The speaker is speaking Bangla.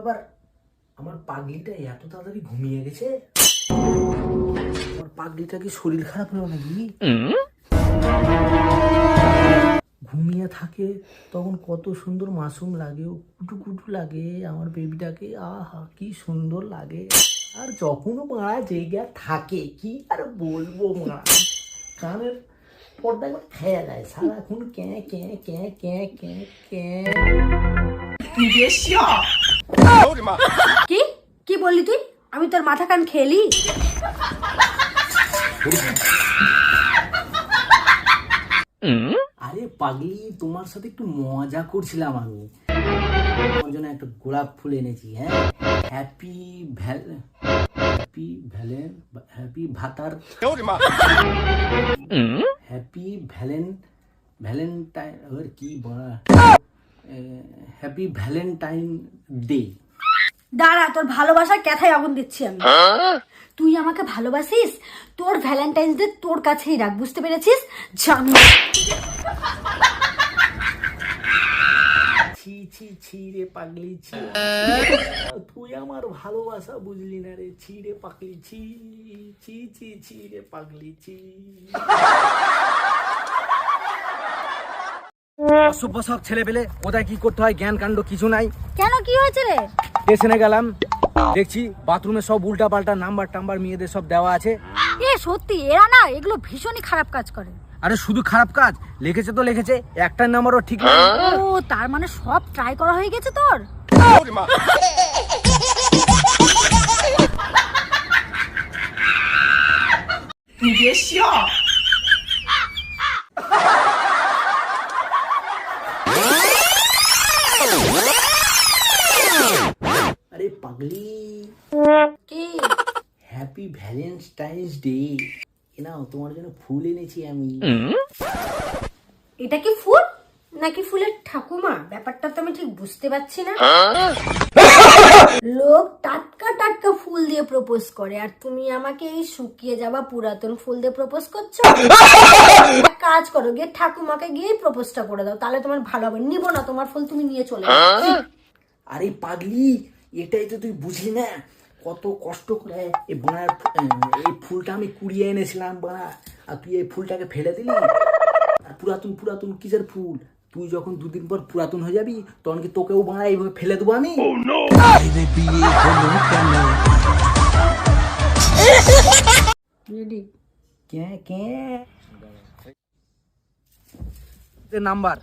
ব্যাপার, আমার পাগলিটা এত তাড়াতাড়ি ঘুমিয়ে গেছে? আমার পাগলিটা কি শরীর খারাপ হলো নাকি? ঘুমিয়ে থাকে তখন কত সুন্দর মাসুম লাগে, কুটু কুটু লাগে আমার বেবিটাকে, আহা কি সুন্দর লাগে। আর যখন মারা জেগে থাকে কি আর বলবো, মা কানের পর্দা একবার খেয়ে দেয় সারাক্ষণ, ক্যাঁ ক্যাঁ ক্যাঁ ক্যাঁ ক্যাঁ ক্যাঁ। কি কি বললি তুই? আমি তোর মাথা কান খেলি? আরে পাগলি, তোমার সাথে একটু মজা করছিলাম আমি। তোমার জন্য একটা গোলাপ ফুল এনেছি। হ্যাঁ, হ্যাপি ভাতার হ্যাপি ভ্যালেন্টাইন কি বলা, হ্যাপি ভ্যালেন্টাইন ডে। দাঁড়া, তোর ভালোবাসার কথাই আগুন দিচ্ছি আমি। তুই আমাকে ভালোবাসিস, তোর ভ্যালেন্টাইন্স ডে তোর কাছেই রাখ, বুঝতে পেরেছিস? জানো ছি ছি ছি রে পাগলি, ছি। তুই আমার ভালোবাসা বুঝলি না রে, ছি রে পাগলি, ছি ছি ছি ছি রে পাগলি, ছি। অসভ্য সব ছেলে পেলে কোথায় কি করতে হয় জ্ঞান কাণ্ড কিছু নাই। কেন, কি হয়েছে রে? স্টেশনে গেলাম, দেখছি বাথরুমে সব উল্টা পাল্টা নাম্বার টাম্বার মেয়েদের সব দেওয়া আছে। এ সত্যি, এরা না এগুলো ভীষণই খারাপ কাজ করে। আরে শুধু খারাপ কাজ, লিখেছে তো লিখেছে, একটা নাম্বারও ঠিক না। ও তার মানে সব ট্রাই করা হয়ে গেছে তোর? আরে পাগলি, কি? Happy Valentine's day. নাও তোমার জন্য ফুল এনেছি আমি। এটা কি ফুল নাকি ফুলের ঠাকুমা? ব্যাপারটা তো আমি ঠিক বুঝতে পারছি না। লোক টাটকা টাটকা ফুল দিয়ে প্রপোজ করে, আর তুমি আমাকে এই শুকিয়ে যাওয়া পুরাতন ফুল দিয়ে প্রপোজ করছো? এক কাজ করো, গিয়ে ঠাকুমাকে গিয়ে প্রপোজটা করে দাও, তাহলে তোমার ভালো হবে। নিবো না তোমার ফুল, তুমি নিয়ে চলে যাও। আরে পাগলি, এটাই তো তুই বুঝলি না, কত কষ্ট করে এই বানার এই ফুলটা আমি কুড়িয়ে এনেছিলাম বানা, আর তুই এই ফুলটাকে ফেলে দিলি। আর পুরাতন পুরাতন কিসের ফুল? তুই যখন দুদিন পর পুরাতন হয়ে যাবি তখন কি তোকেও বানা এইভাবে ফেলে দেবো আমি? নাম্বার